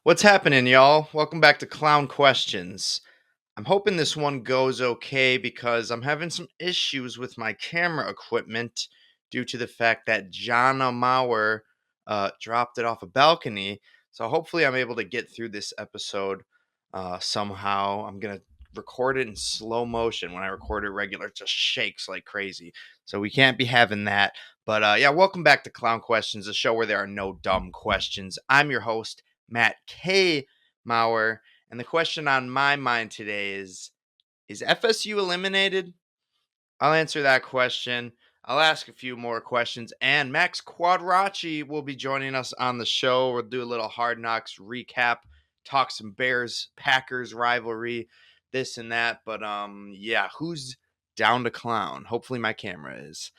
What's happening, y'all? Welcome back to Clown Questions. I'm hoping this one goes okay because I'm having some issues with my camera equipment due to the fact that Jana Mauer dropped it off a balcony. So hopefully I'm able to get through this episode somehow. I'm going to record it in slow motion. When I record it regular, it just shakes like crazy. So we can't be having that. But yeah, welcome back to Clown Questions, a show where there are no dumb questions. I'm your host, Matt K. Mauer. And the question on my mind today is FSU eliminated? I'll answer that question. I'll ask a few more questions. And Max Quadracci will be joining us on the show. We'll do a little Hard Knocks recap, talk some Bears Packers rivalry, this and that. But yeah, who's down to clown? Hopefully my camera is.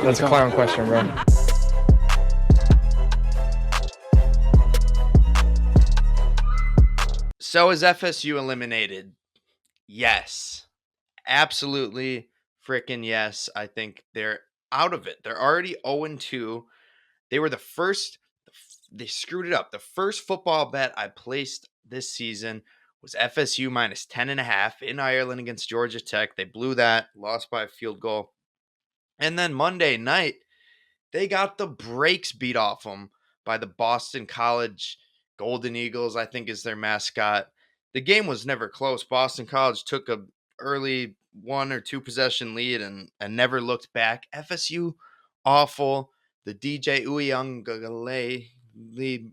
That's a clown question, bro. So is FSU eliminated? Yes. Absolutely freaking yes. I think they're out of it. They're already 0-2. They were the first, they screwed it up. The first football bet I placed this season was FSU minus 10.5 in Ireland against Georgia Tech. They blew that, lost by a field goal. And then Monday night, they got the brakes beat off them by the Boston College Golden Eagles, I think is their mascot. The game was never close. Boston College took a early 1 or 2 possession lead and never looked back. FSU, awful. The DJ Uyunglele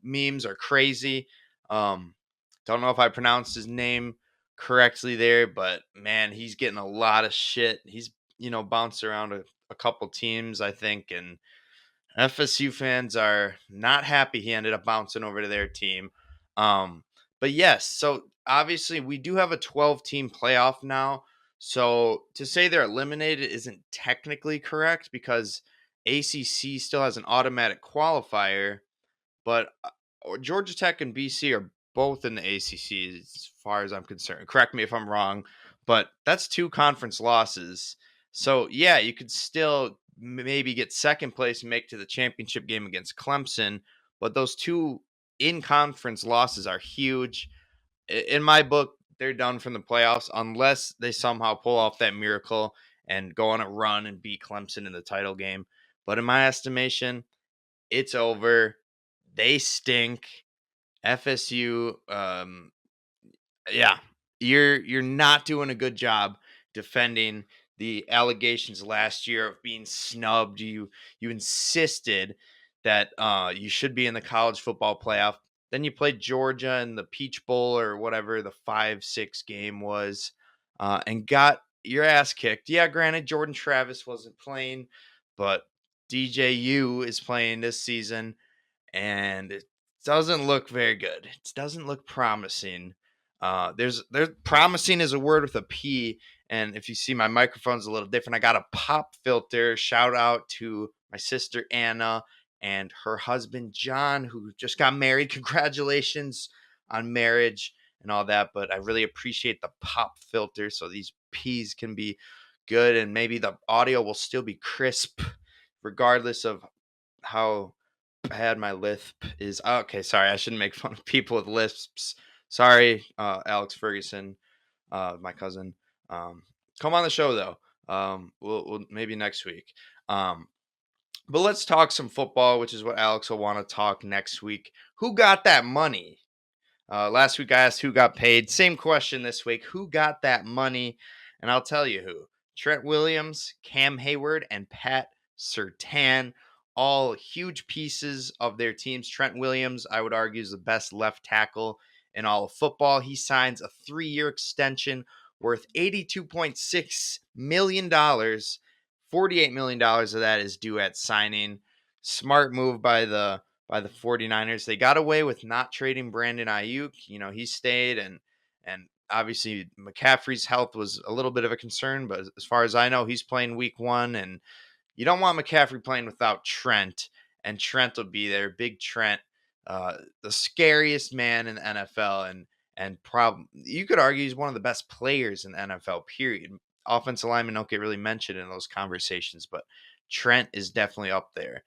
memes are crazy. Don't know if I pronounced his name correctly there, but man, he's getting a lot of shit. He's, bounced around a couple teams, I think, and FSU fans are not happy he ended up bouncing over to their team. But yes, so obviously we do have a 12-team playoff now. So to say they're eliminated isn't technically correct because ACC still has an automatic qualifier, but Georgia Tech and BC are both in the ACC as far as I'm concerned. Correct me if I'm wrong, but that's 2 conference losses. So yeah, you could still maybe get second place and make to the championship game against Clemson, but those 2 in conference losses are huge. In my book, they're done from the playoffs unless they somehow pull off that miracle and go on a run and beat Clemson in the title game. But in my estimation, it's over. They stink. FSU, yeah, you're not doing a good job defending the allegations last year of being snubbed. You insisted that you should be in the college football playoff. Then you played Georgia in the Peach Bowl or whatever the 5-6 game was, and got your ass kicked. Yeah, granted, Jordan Travis wasn't playing, but DJU is playing this season, and it doesn't look very good. It doesn't look promising. There's promising is a word with a P, and if you see my microphone's a little different, I got a pop filter. Shout out to my sister Anna and her husband John, who just got married. Congratulations on marriage and all that. But I really appreciate the pop filter, so these P's can be good, and maybe the audio will still be crisp, regardless of how bad my lisp is. Okay, sorry, I shouldn't make fun of people with lisps. Sorry, Alex Ferguson, my cousin. Come on the show though. We'll maybe next week. But let's talk some football, which is what Alex will want to talk next week. Who got that money? Last week I asked who got paid. Same question this week. Who got that money? And I'll tell you who. Trent Williams, Cam Hayward, and Pat Surtain, all huge pieces of their teams. Trent Williams, I would argue, is the best left tackle in all of football. He signs a 3-year extension worth $82.6 million. $48 million of that is due at signing. Smart move by the 49ers. They got away with not trading Brandon Ayuk. He stayed, and obviously McCaffrey's health was a little bit of a concern, but as far as I know, he's playing week 1, and you don't want McCaffrey playing without Trent, and Trent will be there. Big Trent, the scariest man in the NFL, and you could argue he's one of the best players in the NFL, period. Offensive linemen don't get really mentioned in those conversations, but Trent is definitely up there.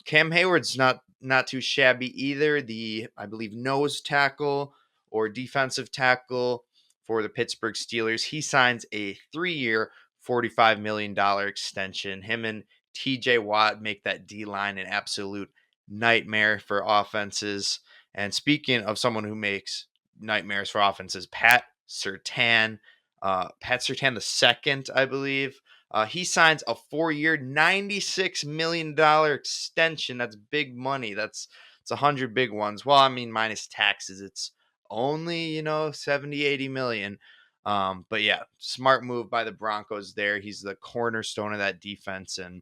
Cam Hayward's not too shabby either. The, I believe, nose tackle or defensive tackle for the Pittsburgh Steelers. He signs a 3-year, $45 million extension. Him and TJ Watt make that D line an absolute nightmare for offenses. And speaking of someone who makes nightmares for offenses, Pat Sertan the second, I believe. He signs a 4-year, $96 million extension. That's big money. It's 100 big ones. Well, I mean, minus taxes, it's only 70, 80 million. But yeah, smart move by the Broncos there. He's the cornerstone of that defense, and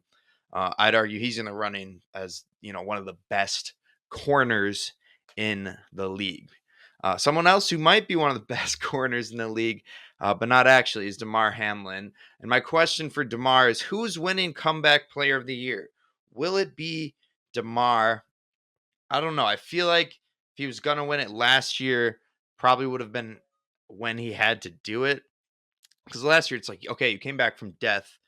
I'd argue he's in the running as one of the best corners in the league. Someone else who might be one of the best corners in the league, but not actually, is Damar Hamlin. And my question for Damar is, who's winning Comeback Player of the Year? Will it be Damar? I don't know. I feel like if he was going to win it last year, probably would have been when he had to do it. Because last year it's like, okay, you came back from death,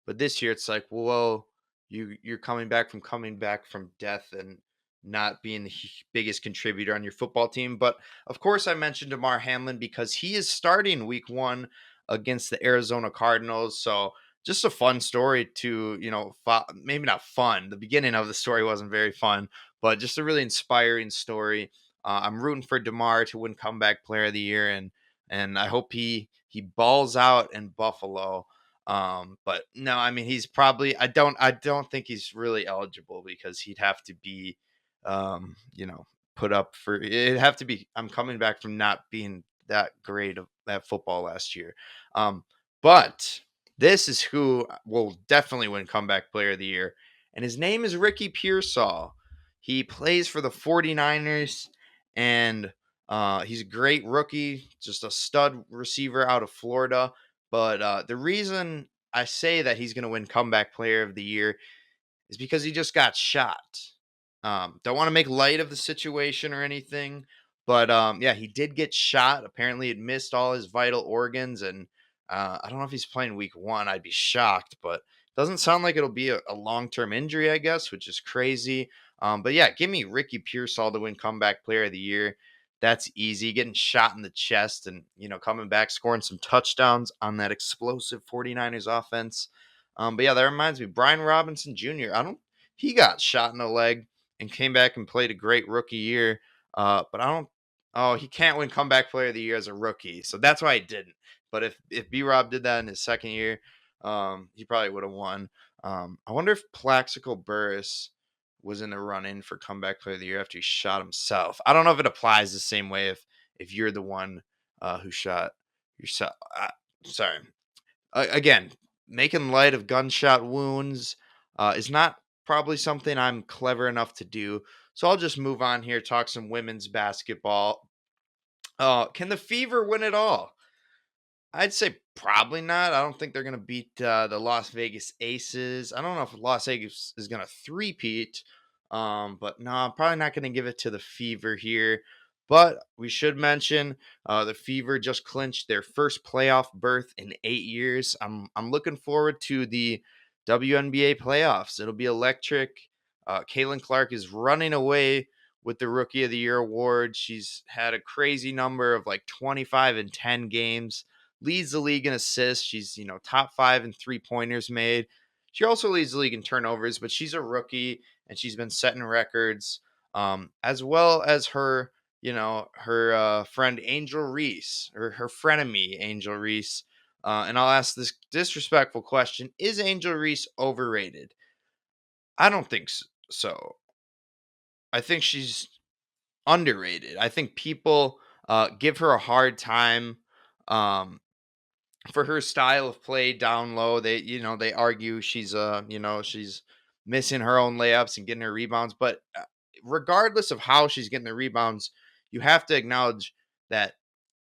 but this year it's like, whoa, you're coming back from death and not being the biggest contributor on your football team. But of course, I mentioned Damar Hamlin because he is starting Week 1 against the Arizona Cardinals. So just a fun story to maybe not fun. The beginning of the story wasn't very fun, but just a really inspiring story. I'm rooting for Damar to win Comeback Player of the Year, and I hope he balls out in Buffalo. But no, I mean, he's probably, I don't think he's really eligible because he'd have to be, put up for, it'd have to be, I'm coming back from not being that great at football last year. But this is who will definitely win Comeback Player of the Year. And his name is Ricky Pearsall. He plays for the 49ers, and he's a great rookie, just a stud receiver out of Florida. But the reason I say that he's going to win Comeback Player of the Year is because he just got shot. Don't want to make light of the situation or anything, but yeah, he did get shot. Apparently, it missed all his vital organs, and I don't know if he's playing Week 1. I'd be shocked, but doesn't sound like it'll be a long-term injury, I guess, which is crazy. But yeah, give me Ricky Pearsall to win Comeback Player of the Year. That's easy. Getting shot in the chest and coming back, scoring some touchdowns on that explosive 49ers offense. But yeah, that reminds me, Brian Robinson Jr. He got shot in the leg and came back and played a great rookie year. But I don't. Oh, he can't win Comeback Player of the Year as a rookie, so that's why he didn't. But if B Rob did that in his second year, he probably would have won. I wonder if Plaxico Burress was in the run-in for Comeback Player of the Year after he shot himself. I don't know if it applies the same way if you're the one who shot yourself. Sorry. Again, making light of gunshot wounds is not probably something I'm clever enough to do. So I'll just move on here, talk some women's basketball. Can the Fever win it all? I'd say probably not. I don't think they're going to beat the Las Vegas Aces. I don't know if Las Vegas is going to three-peat, but no, I'm probably not going to give it to the Fever here. But we should mention the Fever just clinched their first playoff berth in 8 years. I'm looking forward to the WNBA playoffs. It'll be electric. Caitlin Clark is running away with the Rookie of the Year award. She's had a crazy number of like 25 and 10 games. Leads the league in assists. She's, top 5 in 3-pointers made. She also leads the league in turnovers, but she's a rookie and she's been setting records, as well as her friend Angel Reese, or her frenemy Angel Reese. And I'll ask this disrespectful question: is Angel Reese overrated? I don't think so. I think she's underrated. I think people give her a hard time. For her style of play down low. They argue she's missing her own layups and getting her rebounds, but regardless of how she's getting the rebounds, you have to acknowledge that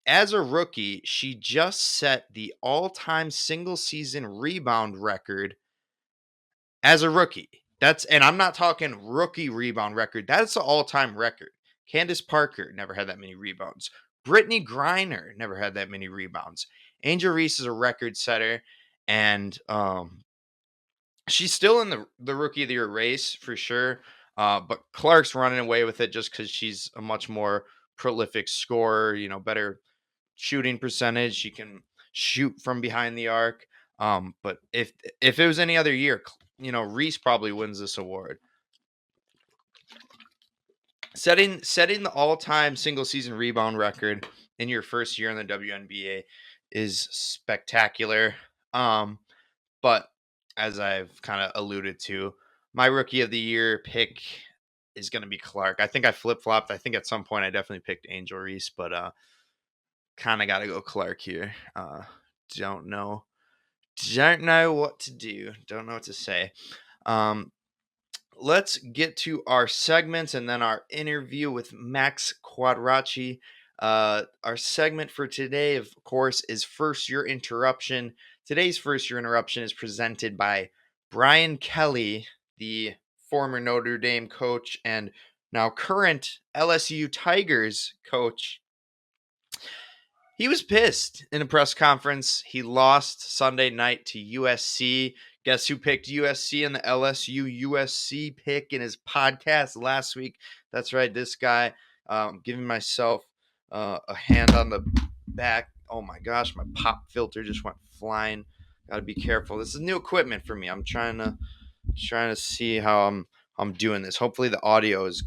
as a rookie, she just set the all-time single season rebound record as a rookie. And I'm not talking rookie rebound record. That's the all-time record. Candace Parker never had that many rebounds. Brittany Griner never had that many rebounds. Angel Reese is a record setter, and She's still in the rookie of the year race for sure. But Clark's running away with it just because she's a much more prolific scorer, better shooting percentage. She can shoot from behind the arc. But if it was any other year, Reese probably wins this award. Setting the all-time single season rebound record in your first year in the WNBA is spectacular. But as I've kind of alluded to, my rookie of the year pick is going to be Clark. I think I flip-flopped. I think at some point I definitely picked Angel Reese, but kind of got to go Clark here. Don't know. Don't know what to do. Don't know what to say. Let's get to our segments and then our interview with Max Quadracci. Our segment for today, of course, is First Year Interruption. Today's First Year Interruption is presented by Brian Kelly, the former Notre Dame coach and now current LSU Tigers coach. He was pissed in a press conference. He lost Sunday night to USC. Guess who picked USC in the LSU USC pick in his podcast last week? That's right, this guy. Giving myself a hand on the back. Oh my gosh, my pop filter just went flying. Got to be careful. This is new equipment for me. I'm trying to see how I'm doing this. Hopefully the audio is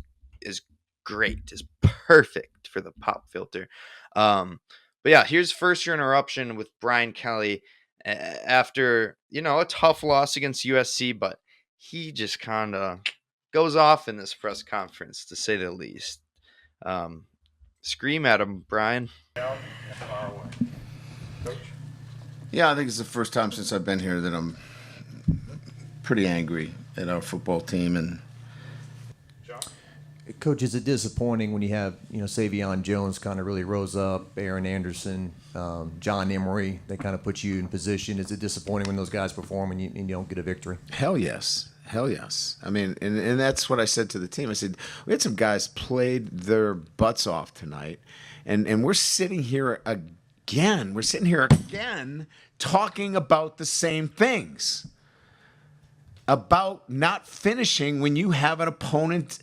great. Is perfect for the pop filter. But yeah, here's First Year Interruption with Brian Kelly after, a tough loss against USC, but he just kind of goes off in this press conference, to say the least. Scream at him, Brian. Yeah, I think it's the first time since I've been here that I'm pretty angry at our football team. And Coach, is it disappointing when you have, Savion Jones kind of really rose up, Aaron Anderson, John Emery, they kind of put you in position? Is it disappointing when those guys perform and you don't get a victory? Hell yes. Hell yes. I mean, and that's what I said to the team. I said, we had some guys played their butts off tonight, and we're sitting here again. We're sitting here again talking about the same things, about not finishing when you have an opponent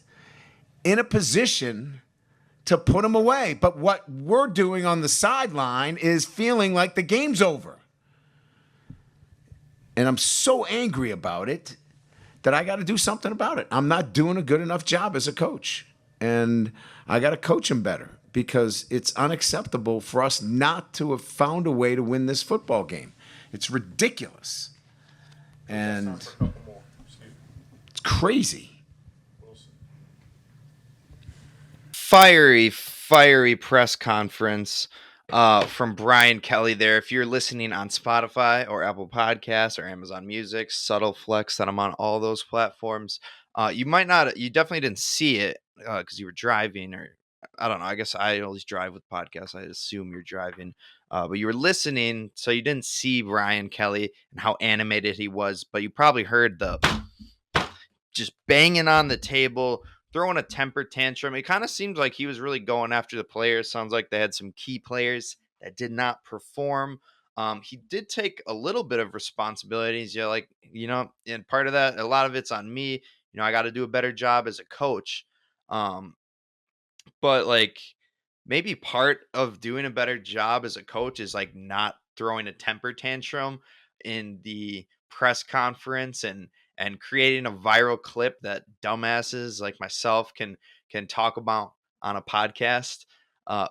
in a position to put them away. But what we're doing on the sideline is feeling like the game's over. And I'm so angry about it that I got to do something about it. I'm not doing a good enough job as a coach. And I got to coach them better, because it's unacceptable for us not to have found a way to win this football game. It's ridiculous. And it's crazy. Fiery press conference from Brian Kelly there. If you're listening on Spotify or Apple Podcasts or Amazon Music, subtle flex that I'm on all those platforms. You definitely didn't see it because you were driving, or I don't know. I guess I always drive with podcasts. I assume you're driving, but you were listening, so you didn't see Brian Kelly and how animated he was, but you probably heard the just banging on the table, throwing a temper tantrum. It kind of seemed like he was really going after the players. Sounds like they had some key players that did not perform. He did take a little bit of responsibilities. And part of that, a lot of it's on me. I got to do a better job as a coach. But maybe part of doing a better job as a coach is not throwing a temper tantrum in the press conference and creating a viral clip that dumbasses like myself can talk about on a podcast.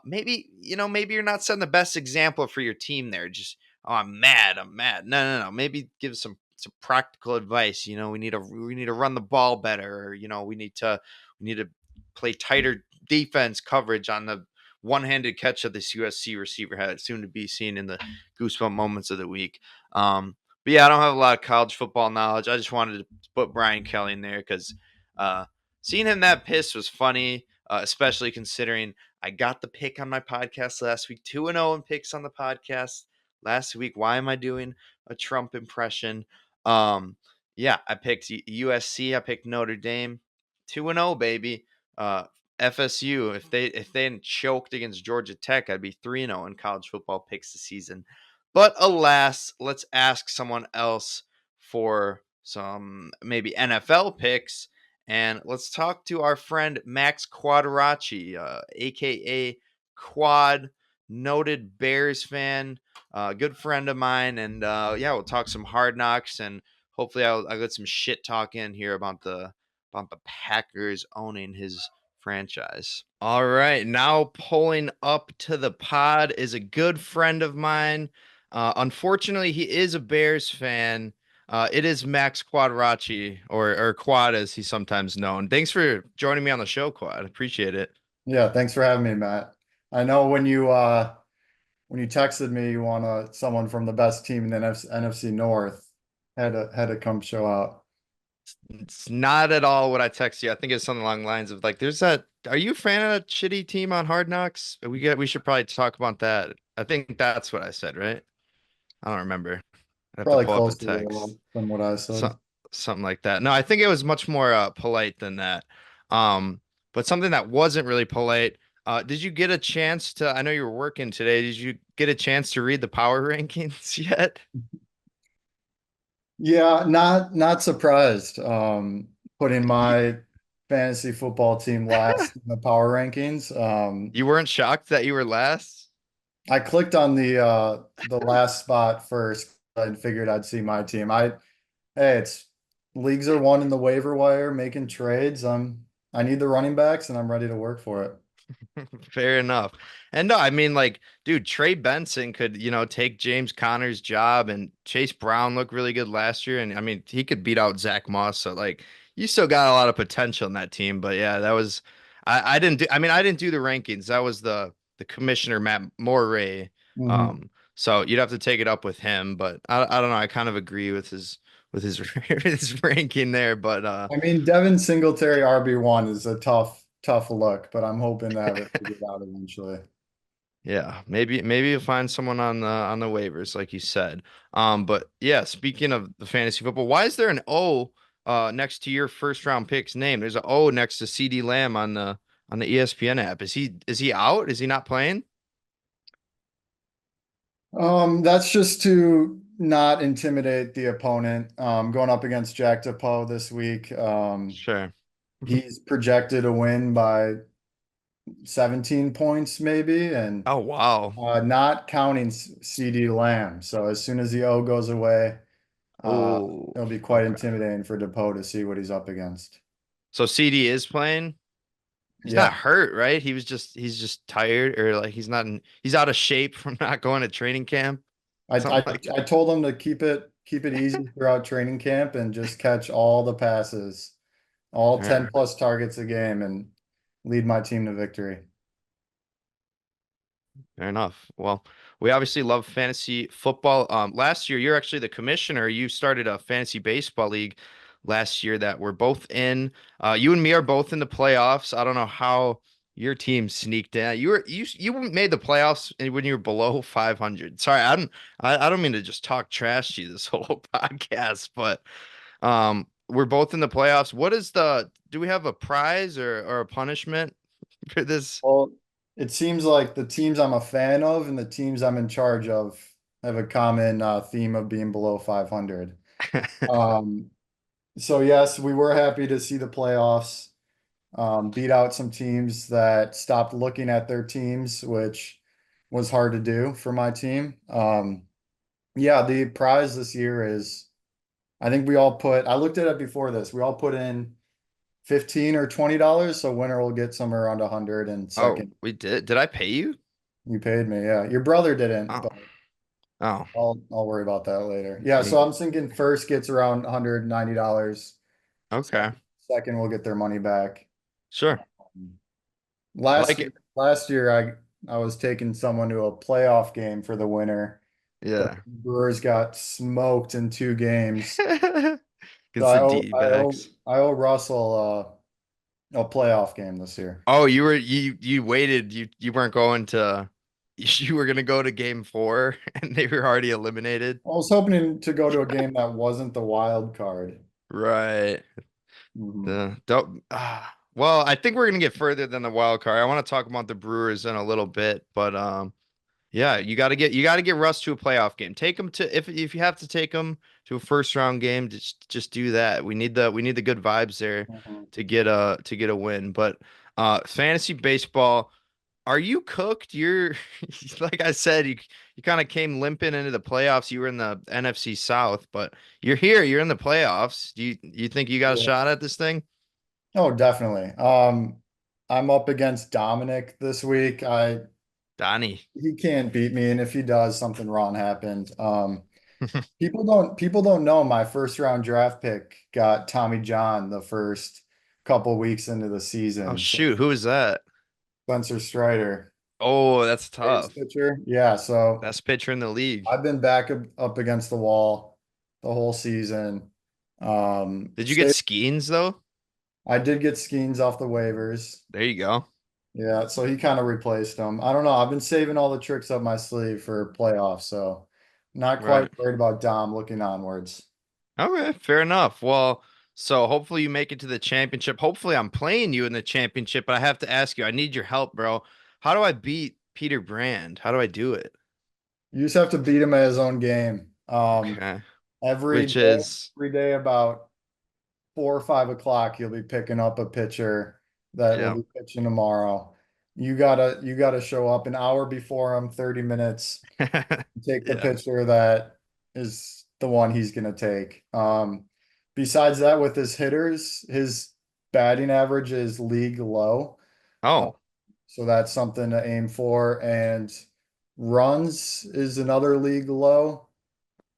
Maybe you're not setting the best example for your team there. Just, oh, I'm mad. No. Maybe give some practical advice. We need to run the ball better, or we need to play tighter defense coverage on the one-handed catch that this USC receiver had, soon to be seen in the Goosebump moments of the week. But yeah, I don't have a lot of college football knowledge. I just wanted to put Brian Kelly in there because seeing him that pissed was funny, especially considering I got the pick on my podcast last week. 2-0 in picks on the podcast last week. Why am I doing a Trump impression? Yeah, I picked USC. I picked Notre Dame. 2-0, baby. FSU, if they hadn't choked against Georgia Tech, I'd be 3-0 in college football picks this season. But alas, let's ask someone else for some maybe NFL picks, and let's talk to our friend Max Quadracci, aka Quad, noted Bears fan, good friend of mine, and yeah, we'll talk some Hard Knocks, and hopefully I'll get some shit talk in here about the Packers owning his franchise. All right, now pulling up to the pod is a good friend of mine. Unfortunately, he is a Bears fan. It is Max Quadracci, or Quad as he's sometimes known. Thanks for joining me on the show, Quad. Appreciate it. Yeah, thanks for having me, Matt. I know when you texted me you want someone from the best team in the NFC North had to come show out. It's not at all what I text you. I think it's something along the lines of like, "There's that. Are you a fan of that shitty team on Hard Knocks? We should probably talk about that." I think that's what I said, right? I don't remember. I have to Probably pull up the closer to text. than what I said. So, something like that. No, I think it was much more polite than that. Um, but something that wasn't really polite. Did you get a chance to? I know you were working today. Did you get a chance to read the power rankings yet? Yeah, not surprised. Putting You, my fantasy football team last in the power rankings. you weren't shocked that you were last? I clicked on the last spot first and figured I'd see my team. Hey, it's leagues are won in the waiver wire, making trades. I need the running backs and I'm ready to work for it. Fair enough. And no, I mean, like, dude, Trey Benson could, take James Conner's job, and Chase Brown looked really good last year. And I mean, he could beat out Zach Moss. So, like, you still got a lot of potential in that team. But yeah, I didn't do the rankings. That was the commissioner, Matt Moray. Mhm. So you'd have to take it up with him. But I don't know. I kind of agree with his his ranking there. But I mean, Devin Singletary RB1 is a tough look, but I'm hoping to have it figured out eventually. yeah, maybe you'll find someone on the waivers, like you said. But yeah, speaking of the fantasy football, why is there an O next to your first round pick's name? There's an O next to CD Lamb on the ESPN app. Is he out? Is he not playing? That's just to not intimidate the opponent. Going up against Jack DePoe this week. Sure. He's projected to win by 17 points maybe, and Oh wow. not counting CD Lamb. So as soon as the O goes away, Oh, it'll be quite okay. intimidating for DePoe to see what he's up against. So CD is playing. He's Yeah, not hurt, right? He's just tired, or like he's out of shape from not going to training camp. I, Something I like I told him to keep it easy throughout training camp and just catch all the passes, all 10 that. plus targets a game, and lead my team to victory. Fair enough. Well, we obviously love fantasy football. Last year, you're actually the commissioner. You started a fantasy baseball league last year that we're both in. You and me are both in the playoffs. I don't know how your team sneaked in. You made the playoffs when you were below 500. Sorry, I don't mean to just talk trash to you this whole podcast, but we're both in the playoffs. Do we have a prize or a punishment for this? Well, it seems like the teams I'm a fan of and the teams I'm in charge of have a common theme of being below 500. Um, so yes, we were happy to see the playoffs beat out some teams that stopped looking at their teams, which was hard to do for my team. Yeah, the prize this year is, I think I looked at it before this. We all put in 15 or $20, so winner will get somewhere around 100 and Oh, second, we did. Did I pay you? you paid me. Yeah, your brother didn't, Oh, but oh, I'll worry about that later. Yeah, so me. I'm thinking first gets around $190. Okay, Second will get their money back. sure. I Last like year, it. last year I was taking someone to a playoff game for the winner, but Yeah. Brewers got smoked in 2 games. So Against the D-backs. I owe Russell a playoff game this year. Oh, you waited. You weren't going to. You were gonna go to game four, and they were already eliminated. I was hoping to go to a game that wasn't the wild card. Right. Mhm. The don't. Well, I think we're gonna get further than the wild card. I want to talk about the Brewers in a little bit, but Yeah, you got to get Russ to a playoff game. Take him to if you have to take him to a first round game, just do that. We need the good vibes there Mhm. to get a win. But fantasy baseball, are you cooked? You're like I said, you kind of came limping into the playoffs. You were in the NFC South, but you're here. You're in the playoffs. Do you think you got a Yeah. shot at this thing? Oh, definitely. I'm up against Dominic this week. I Donnie. He can't beat me, and if he does, something wrong happened. People don't know my first round draft pick got Tommy John the first couple weeks into the Oh season. So shoot, who is that? Spencer Strider, Oh, that's Braves tough. pitcher. Yeah, so Best pitcher in the league. I've been back up against the wall the whole season. Did you get Save, Skeens though? I did get Skeens off the waivers. There you go. Yeah, so he kind of replaced him. I don't know. I've been saving all the tricks up my sleeve for playoffs, so not quite Right. worried about Dom looking onwards. Okay, fair enough. Well, so hopefully you make it to the championship. Hopefully I'm playing you in the championship, but I have to ask you, I need your help, bro. How do I beat Peter Brand? How do I do it? You just have to beat him at his own game. Okay. Every Which day, is, every day about 4 or 5 o'clock, you'll be picking up a pitcher that will yeah. be pitching tomorrow. You gotta show up an hour before him, 30 minutes, take the Yeah. pitcher that is the one he's gonna take. Besides that, with his hitters, his batting average is league low. Uh, Oh, so that's something to aim for. And runs is another league low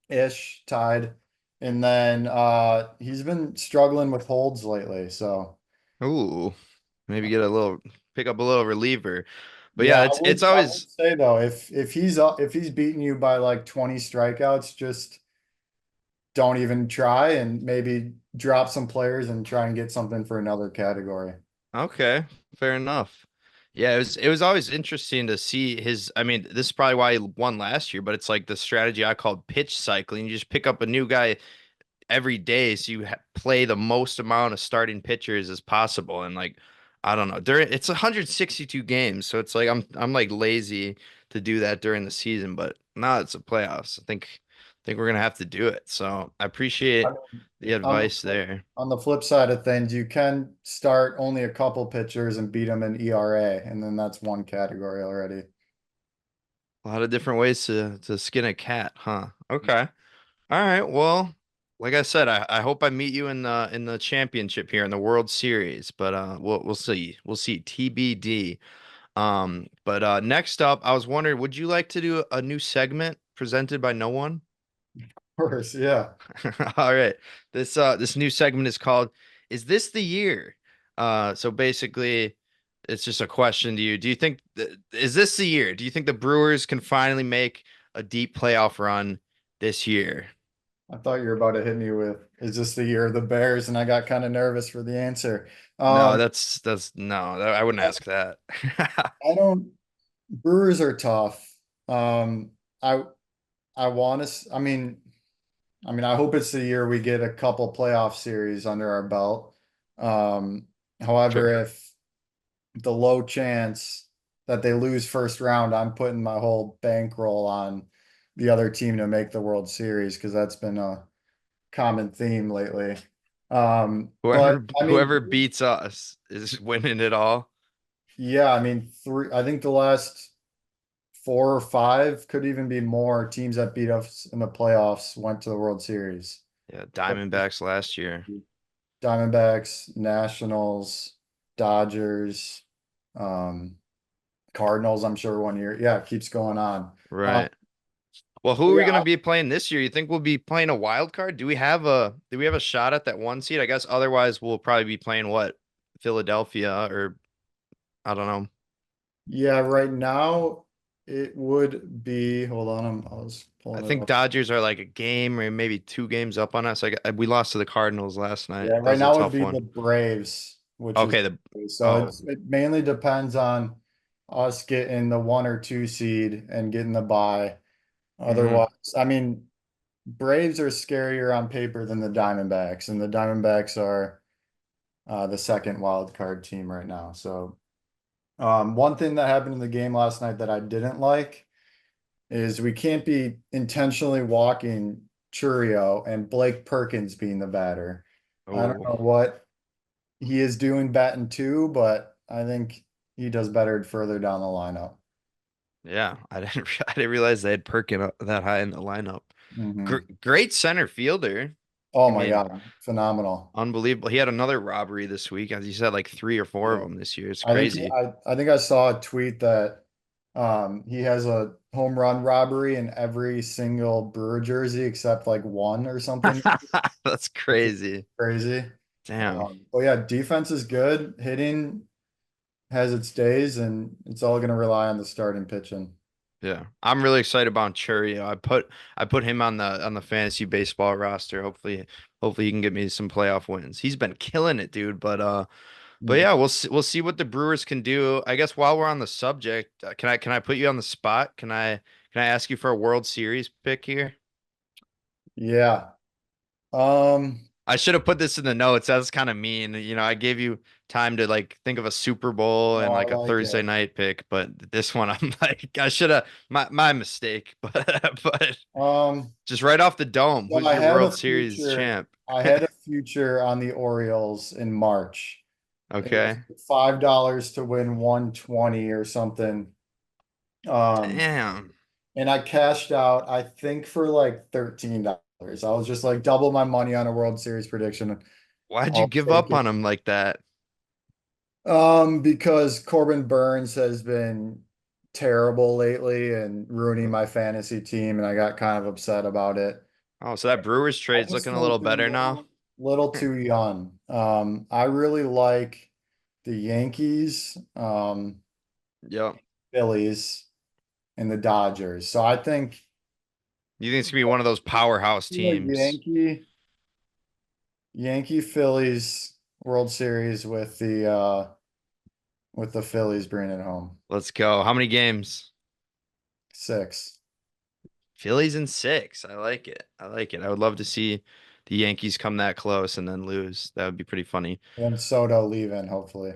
ish, tied. And then he's been struggling with holds lately. So ooh. Maybe get a little, pick up a little reliever. But yeah, yeah, I it's would I always would say though, if he's beating you by like 20 strikeouts, just don't even try and maybe drop some players and try and get something for another category. okay. Fair enough. Yeah, it was always interesting to see his. I mean, this is probably why he won last year, but it's like the strategy I called pitch cycling. You just pick up a new guy every day, so you play the most amount of starting pitchers as possible. And like, I don't know, during it's 162 games, so it's like I'm like lazy to do that during the season, but now it's the playoffs. I think we're gonna have to do it. So I I appreciate mean, the on the advice there. on the flip side of things, you can start only a couple pitchers and beat them in ERA, and then that's one category already. A lot of different ways to skin a cat, huh? Okay. All right. Well, like I said, I hope I meet you in the championship here in the World Series, but we'll see. We'll see. TBD. But next up, I was wondering, would you like to do a new segment presented by no one? Of course, yeah. All right. This new segment is called "Is This the Year?" So basically, it's just a question to you. Do you think is this the year? Do you think the Brewers can finally make a deep playoff run this year? I thought you were about to hit me with, is this the year of the Bears? And I got kind of nervous for the answer. No, Um, that's no, I wouldn't ask that. I don't, Brewers are tough. I I want to, I mean, I hope it's the year we get a couple playoff series under our belt. Um, Sure. However, if the low chance that they lose first round, I'm putting my whole bankroll on the other team to make the World Series because that's been a common theme lately. But Whoever I mean, whoever beats us is winning it all. yeah, I mean, I think the last 4 or 5 could even be more teams that beat us in the playoffs went to the World Series. Yeah, Diamondbacks last year. Diamondbacks, Nationals, Dodgers, um, Cardinals, I'm sure 1 year. Yeah, it keeps going on. Um, Right. Well, who but are we yeah, gonna be playing this year? You think we'll be playing a wild card? Do we have a shot at that one seed? I guess otherwise we'll probably be playing what? Philadelphia or I don't know. yeah, right now it would be, hold on, I was I pulling it think up. Dodgers are like a game or maybe 2 games up on us. Like we lost to the Cardinals last night. Yeah, That right was a now it would tough be the one. Braves, which is Okay, so oh. it mainly depends on us getting the 1 or 2 seed and getting the bye. Hmm. Otherwise, I mean, Braves are scarier on paper than the Diamondbacks, and the Diamondbacks are the second wild card team right now. So, one thing that happened in the game last night that I didn't like is we can't be intentionally walking Churio and Blake Perkins being the batter. I don't Oh, know what he is doing batting two, but I think he does better further down the lineup. yeah. I didn't realize they had Perkin up that high in the lineup. Mhm. Great center fielder. Oh I my mean, God, phenomenal. unbelievable. He had another robbery this week, as you said, like three or four of Yeah. them this year. It's I think crazy. I think I saw a tweet that he has a home run robbery in every single Brewer jersey except like one or something. That's Which is crazy. crazy. Damn. But yeah, defense is good. Hitting has its days, and it's all going to rely on the starting pitching. Yeah. I'm really excited about Churio. I put him on the fantasy baseball roster. Hopefully he can get me some playoff wins. He's been killing it, dude. But Mhm. yeah, we'll see what the Brewers can do. I guess while we're on the subject, can I put you on the spot? Can I ask you for a World Series pick here? Yeah. Um, I should have put this in the notes. That's kind of mean. I gave you time to like think of a Super Bowl no, and I like a like Thursday it. night pick, but this one I'm like I should have my mistake. But Um, just right off the dome, so who's I your had a World Series future. champ? I had a future on the Orioles in March. It was Okay. $5 to win 120 or something. Um, Damn. and I cashed out, I think for like $13. I was just like double my money on a World Series prediction. Why'd you I'll give take up it. on him like that? Because Corbin Burns has been terrible lately and ruining my fantasy team, and I got kind of upset about it. Oh, so that Brewers I trade's just looking a think little they're better now. little too young. I really like the Yankees, Yep. Phillies, and the Dodgers. So I think You think it's gonna be one of those powerhouse the teams? Yankee Phillies World Series with the Phillies bringing it home. Let's go. How many games? 6. Phillies in six. I like it. I like it. I would love to see the Yankees come that close and then lose. That would be pretty funny. And Soto leaving, hopefully.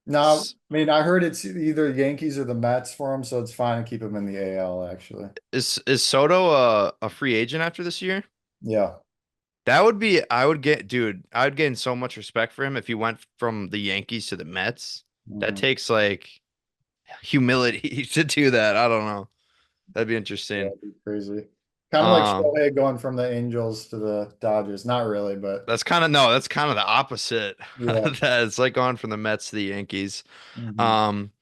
No, S- I mean I heard it's either Yankees or the Mets for him, so it's fine to keep him in the AL actually. Is Soto a free agent after this year? Yeah. That would be, I would get, dude, I would gain so much respect for him if he went from the Yankees to the Mets. That Mhm. takes like humility to do that. I don't know. That'd be Yeah, interesting. it'd be crazy. Kind of like Um, Shohei going from the Angels to the Dodgers. Not really, but that's kind of no, that's kind of the opposite. yeah. That it's like going from the Mets to the Yankees. Mhm. Um,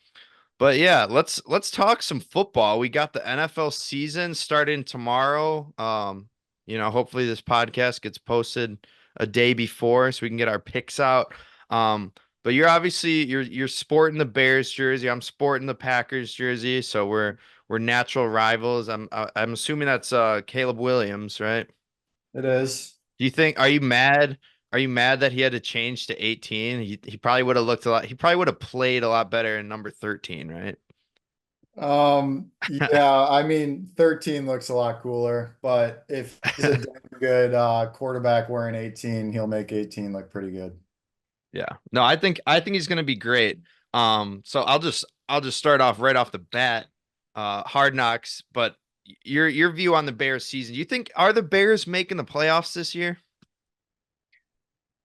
But yeah, let's talk some football. We got the NFL season starting tomorrow. Hopefully this podcast gets posted a day before so we can get our picks out. Um, but you're sporting the Bears jersey. I'm sporting the Packers jersey, so we're natural rivals. I'm assuming that's Caleb Williams, right? It is. Do you think are you mad that he had to change to 18? He probably would have looked a lot he probably would have played a lot better in number 13, right? Yeah, I mean, 13 looks a lot cooler, but if he's a damn good quarterback wearing 18, he'll make 18 look pretty good. Yeah. No, I think he's gonna be great. So I'll just start off right off the bat. Hard knocks, but your view on the Bears season. You think are the Bears making the playoffs this year?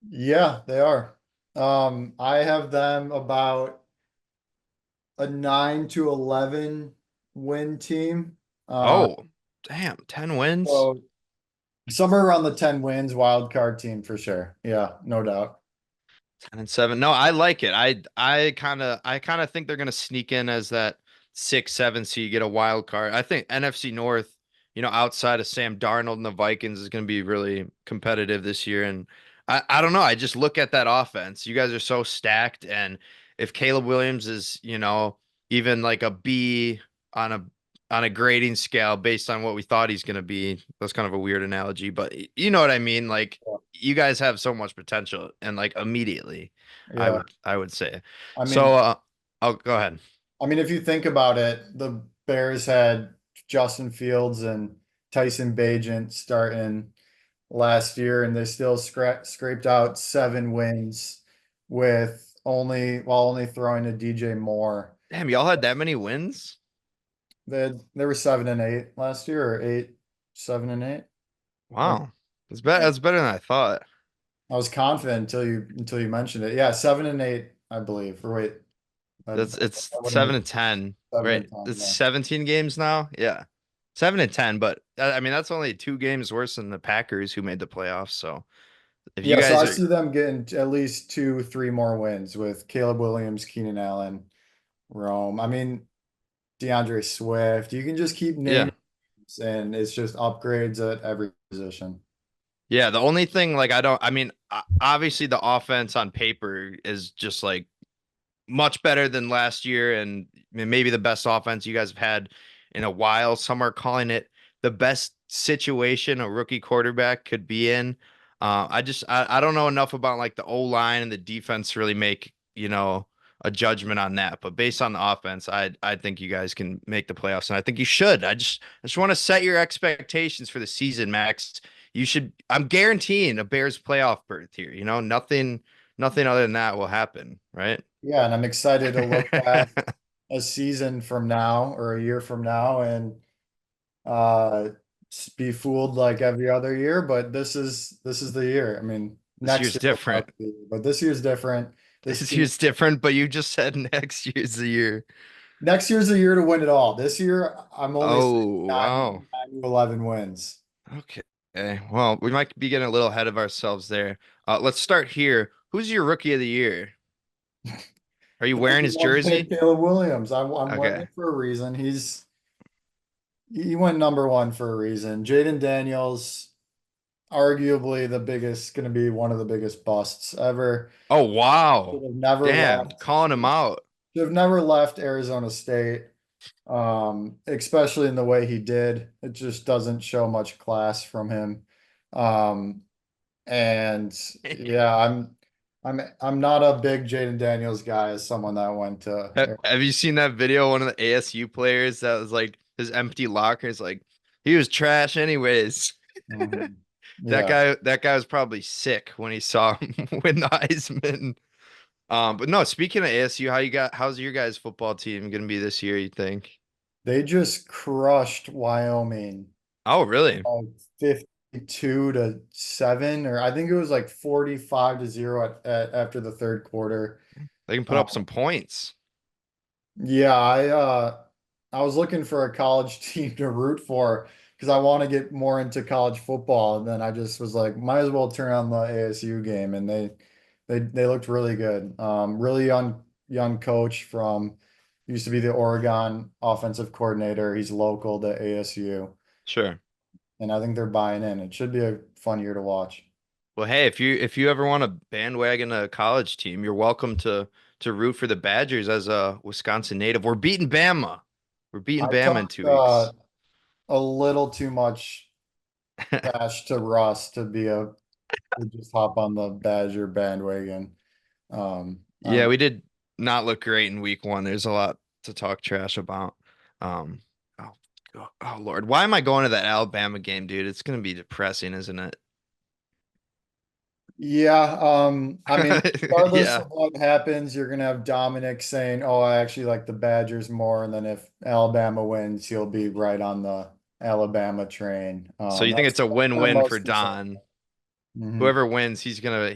Yeah, they are. I have them about a 9 to 11 win team. Uh, Oh, damn, 10 wins. so somewhere around the 10 wins, wild card team for sure. Yeah, no doubt. 10-7. No, I like it. I kind of think they're gonna sneak in as that 6-7 seed, get a wild card. I think NFC North, outside of Sam Darnold and the Vikings, is gonna be really competitive this year. And I don't know. I just look at that offense. You guys are so stacked, and if Caleb Williams is, even like a B on a grading scale based on what we thought he's gonna be, that's kind of a weird analogy, but you know what I mean? Like you guys have so much potential and like immediately I Yeah. would I would say. I So mean, I'll go ahead. if you think about it, the Bears had Justin Fields and Tyson Bagent starting last year, and they still scraped out 7 wins with only while only throwing to DJ Moore. Damn, y'all had that many wins? They were 7-8 last year, or 8, 7-8. Or Wow. That's better than I thought. I was confident until you mentioned it. Yeah, 7-8, I believe. Or wait, It's that wouldn't seven make and ten, seven right? and ten. It's Yeah. 17 games now. Yeah. 7 and 10, but I mean that's only 2 games worse than the Packers who made the playoffs. So if you Yeah, so guys I are see them getting at least 2, 3 more wins with Caleb Williams, Keenan Allen, Rome. I mean, DeAndre Swift. You can just keep yeah. naming, and it's just upgrades at every position. Yeah, the only thing like I mean obviously the offense on paper is just like much better than last year and maybe the best offense you guys have had in a while. Some are calling it the best situation a rookie quarterback could be in. I don't know enough about like the O line and the defense to really make, a judgment on that. But based on the offense, I think you guys can make the playoffs and I think you should. I just want to set your expectations for the season, Max. You should I'm guaranteeing a Bears playoff berth here. Nothing other than that will happen, right? Yeah, and I'm excited to look back a season from now or a year from now and uh be fooled like every other year, but this is the year. I mean, This next year's year will different. probably be, but this year's different. This This team year's different, but you just said next year's the year. next year's the year to win it all. This year, I'm only saying Oh, wow. 9 to 11 wins. Okay. Well, we might be getting a little ahead of ourselves there. Let's start here. Who's your rookie of the year? Are you The wearing number his one pick, jersey? Caleb Williams. I'm wearing Okay. it for a reason. He went number one for a reason. Jaden Daniels, arguably the biggest, going to be one of the biggest busts ever. Oh, Should wow. have never Damn, left. calling him out. Should have never left Arizona State. Especially in the way he did. It just doesn't show much class from him. Um, and yeah, I'm not a big Jaden Daniels guy as someone that went to. Have you seen that video? One of the ASU players that was like his empty locker is like he was trash anyways. Mhm. That Yeah, guy, that guy was probably sick when he saw him win the Heisman. But no, speaking of ASU, how's your guys' football team gonna be this year, you think? they just crushed Wyoming, Oh, really? 52-7, or I think it was like 45-0 after the third quarter. They can put up Um, some points. Yeah, I was looking for a college team to root for because I want to get more into college football, and then I just was like, might as well turn on the ASU game, and they looked really good. Really young coach from used to be the Oregon offensive coordinator. He's local to ASU, Sure. and I think they're buying in. It should be a fun year to watch. Well, hey, if you ever want to bandwagon a college team, you're welcome to root for the Badgers as a Wisconsin native. We're beating Bama. We're beating I Bama in talked 2 weeks. a little too much trash to Russ to be a to just hop on the Badger bandwagon. Yeah, I'm we did not look great in week 1. There's a lot to talk trash about. Um, oh, oh Lord, why am I going to that Alabama game, dude? It's gonna be depressing, isn't it? Yeah, I mean, regardless Yeah. of what happens, you're gonna have Dominic saying, "Oh, I actually like the Badgers more," and then if Alabama wins, he'll be right on the Alabama train. So you think That's it's a what I'm win-win for most concerned Don? about. Mhm. Whoever wins, he's gonna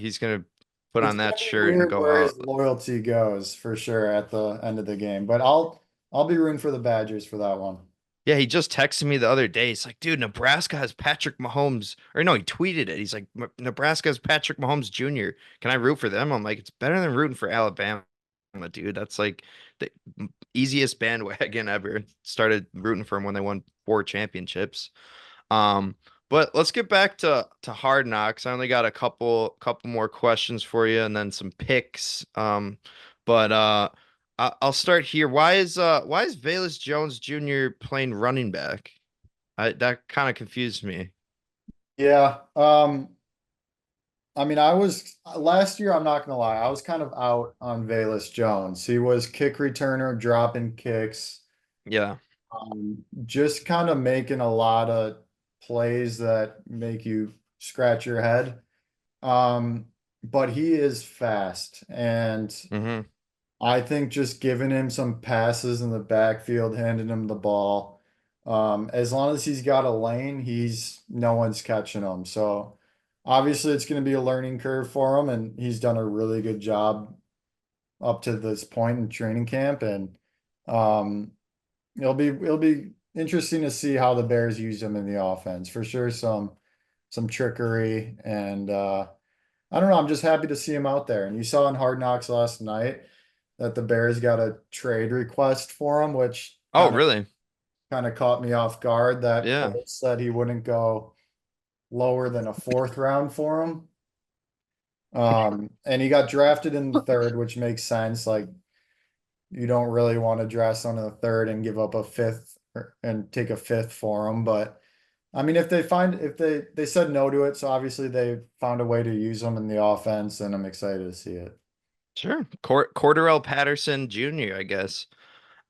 put It's on gonna that be shirt and weird go where his out. loyalty goes for sure at the end of the game, but I'll be rooting for the Badgers for that one. Yeah, he just texted me the other day. He's like, dude, Nebraska has Patrick Mahomes. Or no, he tweeted it. He's like, Nebraska has Patrick Mahomes Jr. Can I root for them? I'm like, it's better than rooting for Alabama, dude. That's like the easiest bandwagon ever. Started rooting for him when they won 4 championships. Um, but let's get back to Hard Knocks. I only got a couple more questions for you and then some picks. But I'll start here. Why is Velus Jones Jr. playing running back? That kind of confused me. Yeah, I mean, I was last year, I'm not gonna lie, I was kind of out on Velus Jones. He was kick returner, dropping kicks, Yeah. just kind of making a lot of plays that make you scratch your head. Um, but he is fast, and Hmm. I think just giving him some passes in the backfield, handing him the ball, as long as he's got a lane, he's no one's catching him. So obviously it's going to be a learning curve for him, and he's done a really good job up to this point in training camp, and um, it'll be interesting to see how the Bears use him in the offense. For sure, some trickery, and I don't know. I'm just happy to see him out there. And you saw in Hard Knocks last night that the Bears got a trade request for him, which Oh, really? kind of caught me off guard. That Yeah. Cole said he wouldn't go lower than a fourth round for him. And he got drafted in the third, which makes sense. Like you don't really want to draft someone in the third and give up a fifth and take a fifth for him. But I mean, if they said no to it, so obviously they found a way to use them in the offense, and I'm excited to see it. Sure. Cordarrelle Patterson Jr., I guess.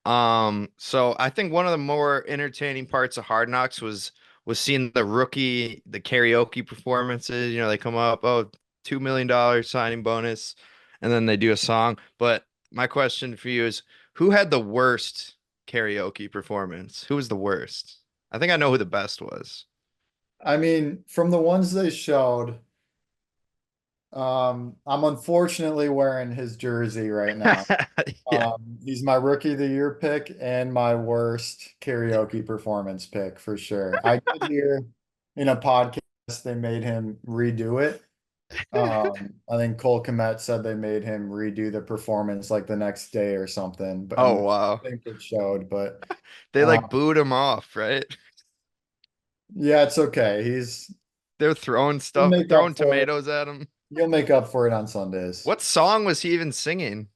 So I think one of the more entertaining parts of Hard Knocks was seeing the karaoke performances. You know, they come up, oh, $2 million signing bonus, and then they do a song. But my question for you is, who had the worst karaoke performance? Who was the worst? I think I know who the best was. I mean, from the ones they showed, I'm unfortunately wearing his jersey right now. Yeah. He's my rookie of the year pick and my worst karaoke performance pick for sure. I did hear in a podcast they made him redo it. I think Cole Kmet said they made him redo the performance like the next day or something, but and Oh, wow. I think it showed, but They uh, like booed him off, right? yeah, it's okay. They're throwing He'll stuff, make throwing up for it. tomatoes at him. He'll make up for it on Sundays. What song was he even singing?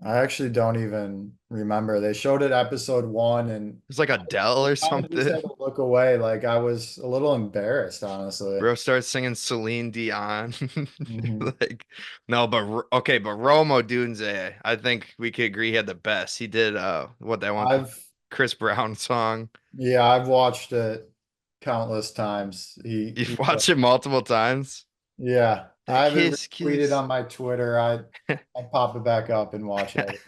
I actually don't even remember. They showed it episode one, and It's like Adele or I just something. had to look away. Like I was a little embarrassed, honestly. Bro starts singing Celine Dion. Mhm. Like, no, but okay, but Rome Odunze, I think we could agree he had the best. He did what that one I've Chris Brown song. yeah, I've watched it countless times. You've watched it multiple times. Yeah, The I have it kiss, retweeted kiss. on my Twitter. I pop it back up and watch it.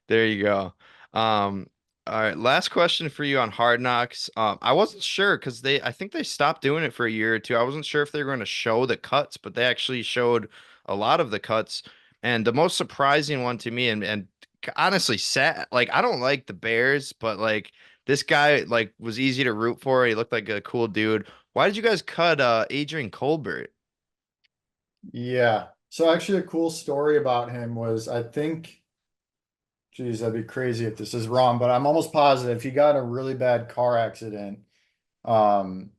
There you go. Um, all right, last question for you on Hard Knocks. I wasn't sure because I think they stopped doing it for a year or two. I wasn't sure if they were going to show the cuts, but they actually showed a lot of the cuts. And the most surprising one to me, and honestly, sad. Like I don't like the Bears, but like this guy like was easy to root for. He looked like a cool dude. Why did you guys cut Adrian Colbert? Yeah. So actually, a cool story about him was I think, geez, that'd be crazy if this is wrong, but I'm almost positive he got in a really bad car accident. Um,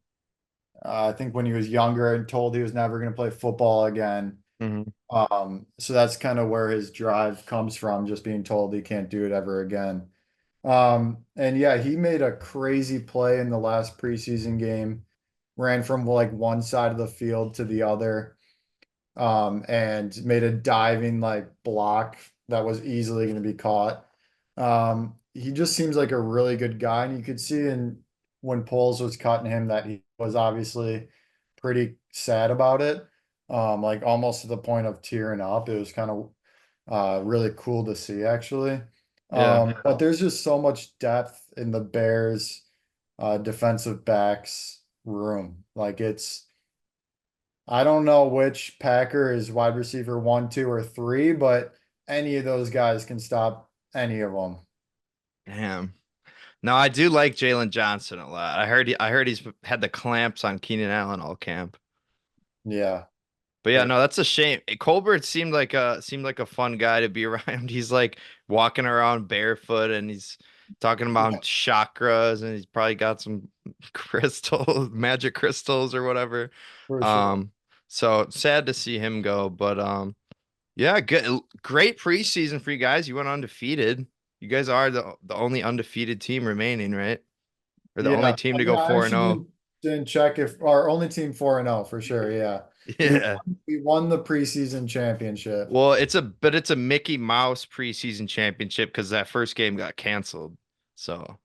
I think when he was younger and told he was never going to play football again. Hmm. So that's kind of where his drive comes from, just being told he can't do it ever again. And yeah, he made a crazy play in the last preseason game, ran from like one side of the field to the other, and made a diving like block that was easily going to be caught. He just seems like a really good guy, and you could see in when Poles was cutting him that he was obviously pretty sad about it, like almost to the point of tearing up. It was kind of really cool to see actually. Yeah. But there's just so much depth in the Bears defensive backs room. Like I don't know which Packer is wide receiver one, two, or three, but any of those guys can stop any of them. Damn. No, I do like Jalen Johnson a lot. I heard he's had the clamps on Keenan Allen all camp. Yeah. But yeah, For no, that's a shame. Colbert seemed like a fun guy to be around. He's like walking around barefoot and he's talking yeah, about chakras and he's probably got some crystals, magic crystals or whatever. for sure. Um, so sad to see him go, but yeah, good great preseason for you guys. You went undefeated. You guys are the only undefeated team remaining, right? Or the only Yeah. team to go Yeah, I 4 and actually 0. didn't check if our only team 4-0 for sure. Yeah. Yeah. We won the preseason championship. Well, it's a Mickey Mouse preseason championship because that first game got canceled. So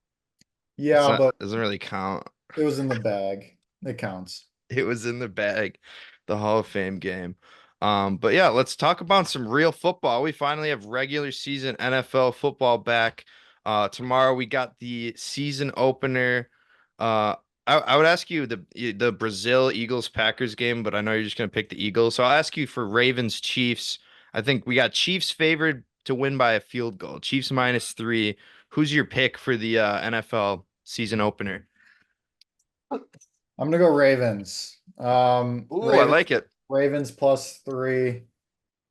it's Yeah, not but doesn't really count. it was in the bag. It counts. It was in the bag, the Hall of Fame game. But yeah, let's talk about some real football. We finally have regular season NFL football back. Tomorrow we got the season opener. I would ask you the Brazil Eagles Packers game, but I know you're just gonna pick the Eagles. So I'll ask you for Ravens Chiefs. I think we got Chiefs favored to win by a field goal. Chiefs -3. Who's your pick for the NFL season opener? I'm gonna go Ravens. Ooh, I like it. Ravens +3.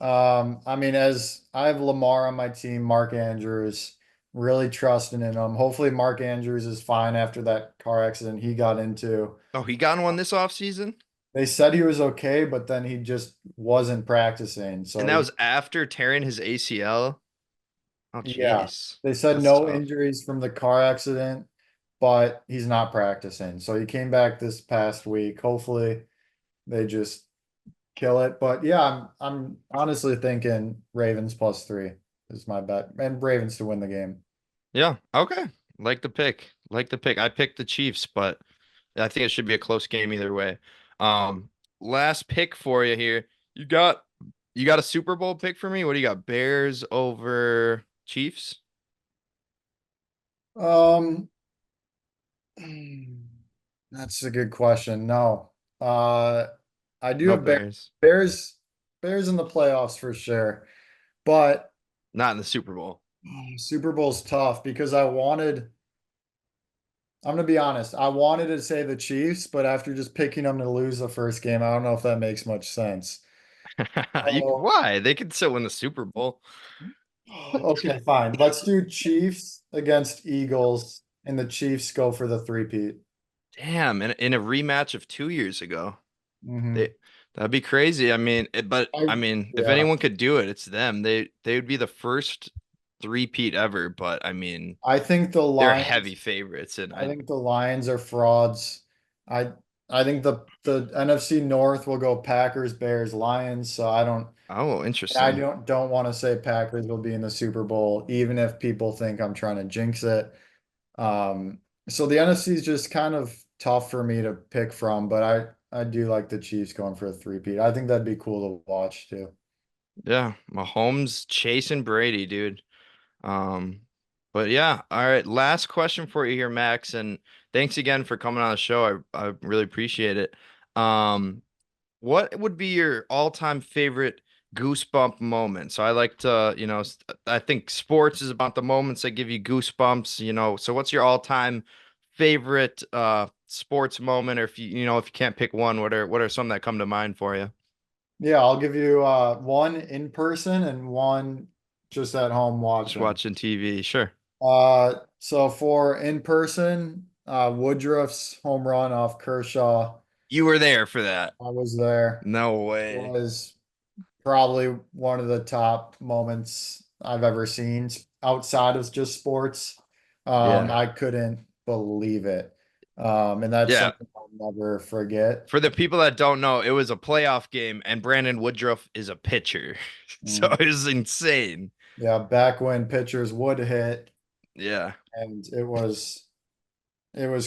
I mean, as I have Lamar on my team, Mark Andrews, really trusting in him. Hopefully, Mark Andrews is fine after that car accident he got into. Oh, he got one this offseason? They said he was okay, but then he just wasn't practicing. And So that was after tearing his ACL. Oh, yeah, jeez. they said That's no tough. injuries from the car accident, but he's not practicing. So he came back this past week. Hopefully, they just kill it. But yeah, I'm honestly thinking Ravens +3 is my bet, and Ravens to win the game. Yeah. Okay. Like the pick. Like the pick. I picked the Chiefs, but I think it should be a close game either way. Um, Last pick for you here. You got you got a Super Bowl pick for me? What do you got? Bears over Chiefs? Um, that's a good question. No, I do No have Bears. Bears, Bears in the playoffs for sure, but Not in the Super Bowl. Super Bowl's tough because I'm gonna be honest, I wanted to say the Chiefs, but after just picking them to lose the first game, I don't know if that makes much sense. Oh, Why? They could still win the Super Bowl. okay, fine. Let's do Chiefs against Eagles, and the Chiefs go for the three-peat. Damn, in a rematch of 2 years ago. Hmm They That'd be crazy. I mean, I I mean, if yeah, anyone could do it, it's them. They would be the first three-peat ever, but I mean, I think the they're heavy Lions. favorites, and I I think the Lions are frauds. I I think the NFC North will go Packers, Bears, Lions. So oh, I interesting. don't want to say Packers will be in the Super Bowl, even if people think I'm trying to jinx it. So the NFC is just kind of tough for me to pick from, but I do like the Chiefs going for a three-peat. I think that'd be cool to watch too. Yeah, Mahomes chasing Brady, dude. Um, but yeah, all right. Last question for you here, Max, and thanks again for coming on the show. I really appreciate it. Um, What would be your all-time favorite goosebump moment? So I like to, I think sports is about the moments that give you goosebumps, So what's your all-time favorite sports moment, or if if you can't pick one, what are some that come to mind for you? Yeah, I'll give you one in person and one just at home Just watching. watching TV, sure. So for in person, Woodruff's home run off Kershaw, You were there for that. I was there, No way. was probably one of the top moments I've ever seen outside of just sports. Yeah. I couldn't believe it. And that's Yeah. something I'll never forget. For the people that don't know, it was a playoff game and Brandon Woodruff is a pitcher. So Mm. it was insane. Yeah, back when pitchers would hit, Yeah. and it was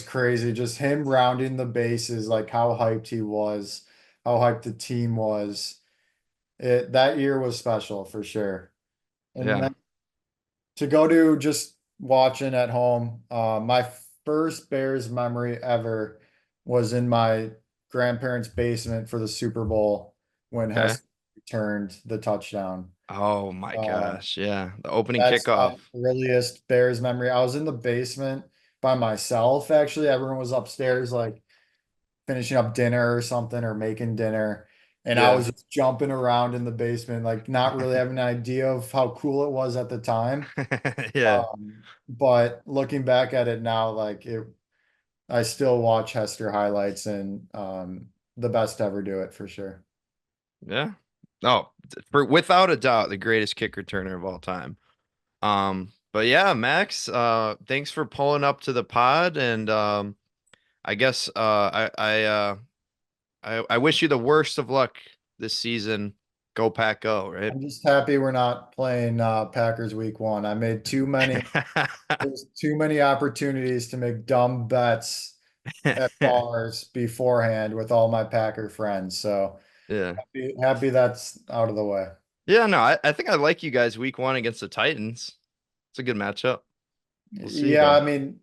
crazy. Just him rounding the bases, like how hyped he was, how hyped the team was. It that year was special for sure. And Yeah. then to go to just watching at home, my first Bears memory ever was in my grandparents' basement for the Super Bowl when Okay. Hess returned the touchdown. Oh my Uh, gosh. Yeah. The opening That's kickoff. my earliest Bears memory. I was in the basement by myself, actually. Everyone was upstairs, like finishing up dinner or something or making dinner. And I Yeah. was just jumping around in the basement, like not really having an idea of how cool it was at the time. Yeah. But looking back at it now, I still watch Hester highlights and the best to ever do it for sure. Yeah. Oh, for without a doubt, the greatest kick returner of all time. But yeah, Max, thanks for pulling up to the pod and I guess I wish you the worst of luck this season. Go Pack Go, right? I'm just happy we're not playing Packers week one. I made there's too many opportunities to make dumb bets at bars beforehand with all my Packer friends. So Yeah. Happy that's out of the way. Yeah, no, I think I like you guys week 1 against the Titans. It's a good matchup. We'll see, Yeah, though. I mean,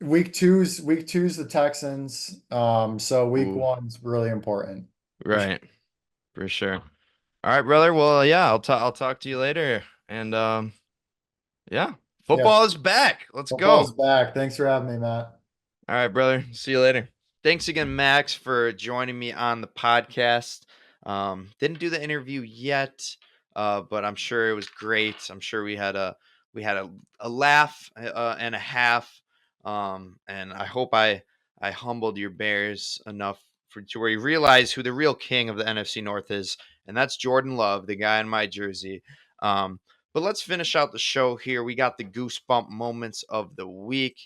week two's the Texans. So week Ooh. 1's really important. Right. For sure. All right, brother. Well, yeah, I'll talk to you later. And yeah, Yeah, football is back. Let's football's go. back. Thanks for having me, Matt. All right, brother. See you later. Thanks again, Max, for joining me on the podcast. Didn't do the interview yet, but I'm sure it was great. I'm sure we had a laugh and a half. And I hope I humbled your Bears enough to where you realize who the real king of the NFC North is, and that's Jordan Love, the guy in my jersey. But let's finish out the show here. We got the Goosebump moments of the week,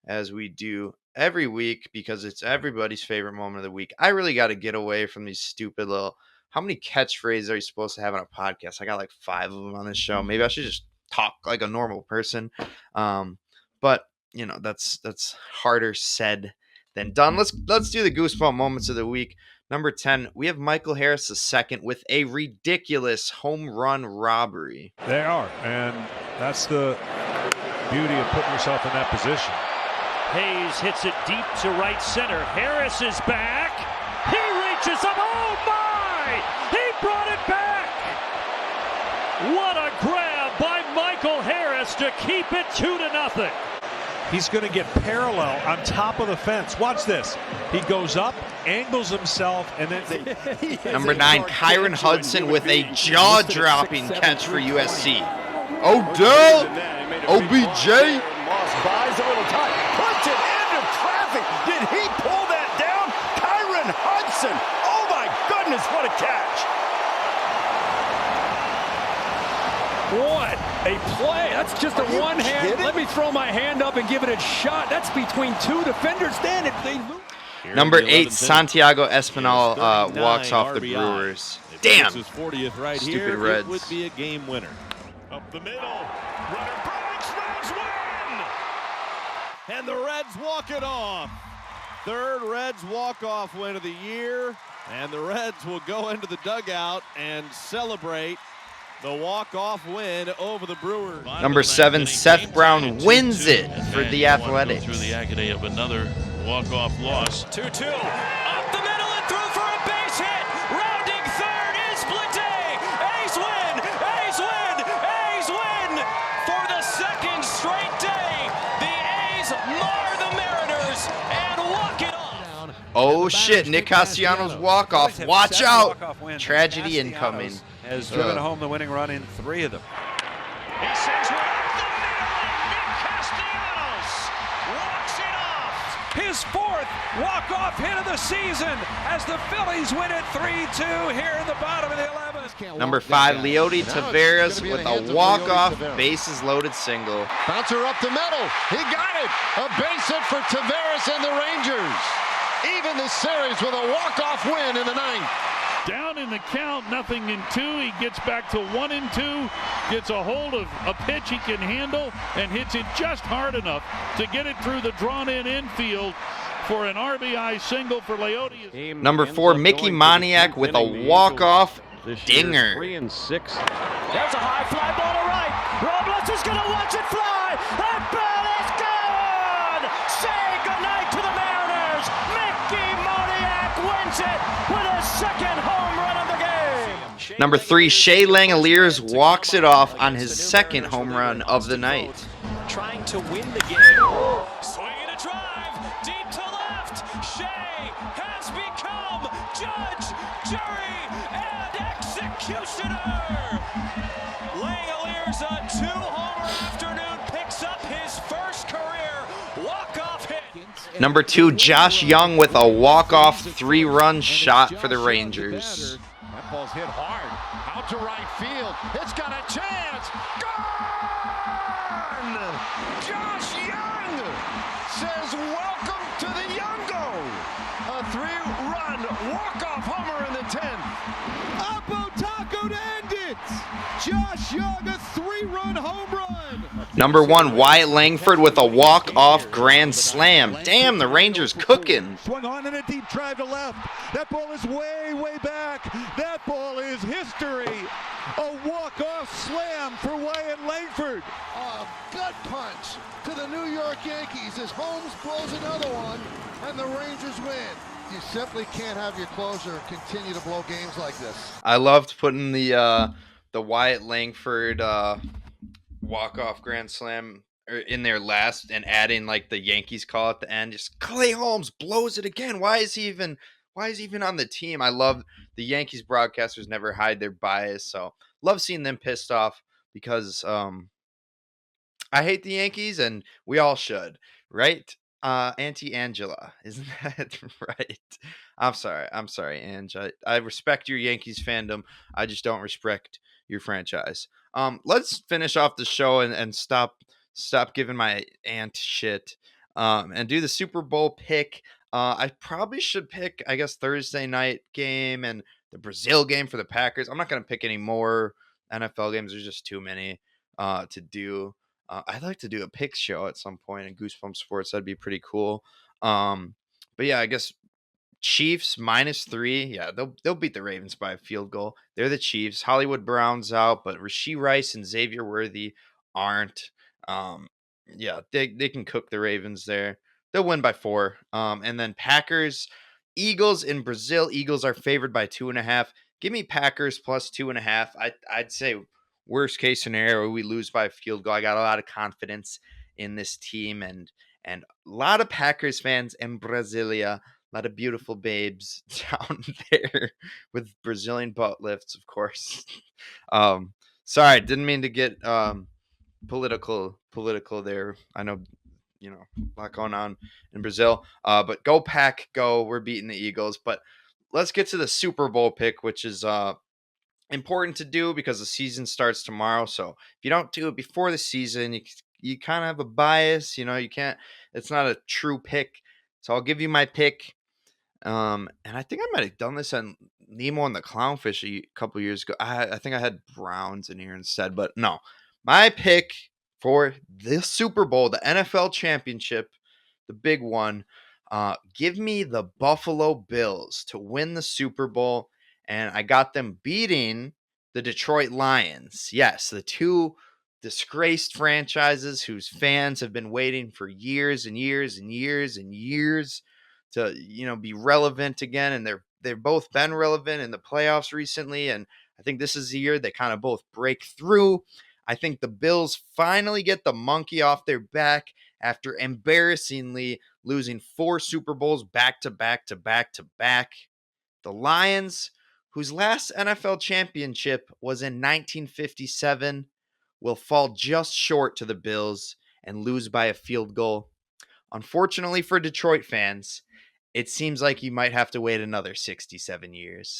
as we do every week because it's everybody's favorite moment of the week. I really got to get away from these stupid little. How many catchphrases are you supposed to have on a podcast? I got like 5 of them on this show. Maybe I should just talk like a normal person. But you know, that's harder said than done. Let's do the Goosebump moments of the week. Number 10, we have Michael Harris II with a ridiculous home run robbery. They are, and that's the beauty of putting yourself in that position. Hayes hits it deep to right center. Harris is back. He reaches up. Oh my! He brought it back. What a grab by Michael Harris to keep it 2-0. He's going to get parallel on top of the fence. Watch this. He goes up, angles himself, and then... Number 9, Kyron Hudson with a jaw-dropping catch for USC. Odell! OBJ! Moss buys a little time, puts it into traffic. Did he pull that down? Kyron Hudson! Oh my goodness, what a catch! What a play. That's just a one hand. kidding? Let me throw my hand up and give it a shot. That's between 2 defenders. Then if they lose. Number 8, Santiago Espinal walks off the Brewers. Damn! His 40th right Stupid here, Reds. It would be a game winner. Up the middle. Runner breaks. Reds win. And the Reds walk it off. Third Reds walk-off win of the year. And the Reds will go into the dugout and celebrate the walk-off win over the Brewers. Number 7, Seth Brown wins it for the Athletics. Through the agony of another walk-off loss. 2-2. Up the middle and through for a base hit. Rounding third is Blade. A's win. A's win. A's win. For the second straight day, the A's mar the Mariners and walk it off. Oh shit, Nick Castellanos walk-off. Watch out! Tragedy incoming. Has driven home the winning run in 3 of them. He sends one up the middle. Nick Castellanos walks it off. His 4th walk-off hit of the season as the Phillies win it 3-2 here in the bottom of the 11th. Number 5, Leody Taveras with a walk-off, bases loaded single. Bouncer up the middle. He got it. A base hit for Taveras and the Rangers. Even the series with a walk-off win in the 9th. Down in the count, 0-2. He gets back to 1-2, gets a hold of a pitch he can handle, and hits it just hard enough to get it through the drawn-in infield for an RBI single for Leody. Number 4, Mickey Moniak with a walk-off dinger. 3-6. There's a high fly ball to right. Robles is going to watch it fly. That ball is gone. Say goodnight to the Mariners. Mickey Moniak wins it with a second home run of the game. Number 3, Shea Langoliers walks it off on his second home run of the night. Trying to win the game. Swinging a drive deep to left. Shea has become judge, jury, and executioner. Langoliers, a 2-homer afternoon, picks up his first career walk-off hit. Number 2, Josh Young with a walk-off 3-run shot for the Rangers. That ball's hit hard. Out to right field. It's got a chance. Gone! Josh Young says welcome to the Youngo. A 3-run walk-off homer in the 10th. Oppo Taco to end it. Josh Young, a 3-run home run. Number 1, Wyatt Langford with a walk-off grand slam. Damn, the Rangers cooking. Swung on in a deep drive to left. That ball is way, way back. That ball is history. A walk-off slam for Wyatt Langford. A gut punch to the New York Yankees as Holmes blows another one, and the Rangers win. You simply can't have your closer continue to blow games like this. I loved putting the Wyatt Langford walk-off grand slam in there last and adding like the Yankees call at the end. Just Clay Holmes blows it again. Why is he even on the team? I love the Yankees broadcasters never hide their bias, so love seeing them pissed off because I hate the Yankees and we all should, right? Auntie Angela, isn't that right? I'm sorry, Ange. I respect your Yankees fandom. I just don't respect your franchise. Let's finish off the show and stop giving my aunt shit. And do the Super Bowl pick. I probably should pick, I guess, Thursday night game and the Brazil game for the Packers. I'm not gonna pick any more NFL games. There's just too many to do. I'd like to do a pick show at some point in Goosebump Sports. That'd be pretty cool. But yeah, I guess Chiefs -3. Yeah, they'll beat the Ravens by a field goal. They're the Chiefs. Hollywood Brown's out, but Rashee Rice and Xavier Worthy aren't. Yeah, they can cook the Ravens there. They'll win by 4. And then Packers, Eagles in Brazil. Eagles are favored by 2.5. Give me Packers plus 2.5. I'd say worst case scenario, we lose by a field goal. I got a lot of confidence in this team and a lot of Packers fans in Brasilia. A lot of beautiful babes down there with Brazilian butt lifts, of course. Sorry, didn't mean to get political there. I know, a lot going on in Brazil. But go Pack, go. We're beating the Eagles. But let's get to the Super Bowl pick, which is important to do because the season starts tomorrow. So if you don't do it before the season, you kind of have a bias. You can't. It's not a true pick. So I'll give you my pick. And I think I might have done this on Nemo and the Clownfish a couple years ago. I think I had Browns in here instead, but no. My pick for the Super Bowl, the NFL championship, the big one, give me the Buffalo Bills to win the Super Bowl, and I got them beating the Detroit Lions. Yes, the two disgraced franchises whose fans have been waiting for years and years and years and years to be relevant again, and they've both been relevant in the playoffs recently, and I think this is the year they kind of both break through. I think the Bills finally get the monkey off their back after embarrassingly losing 4 Super Bowls back to back to back to back. The Lions, whose last NFL championship was in 1957, will fall just short to the Bills and lose by a field goal. Unfortunately for Detroit fans, it seems like you might have to wait another 67 years.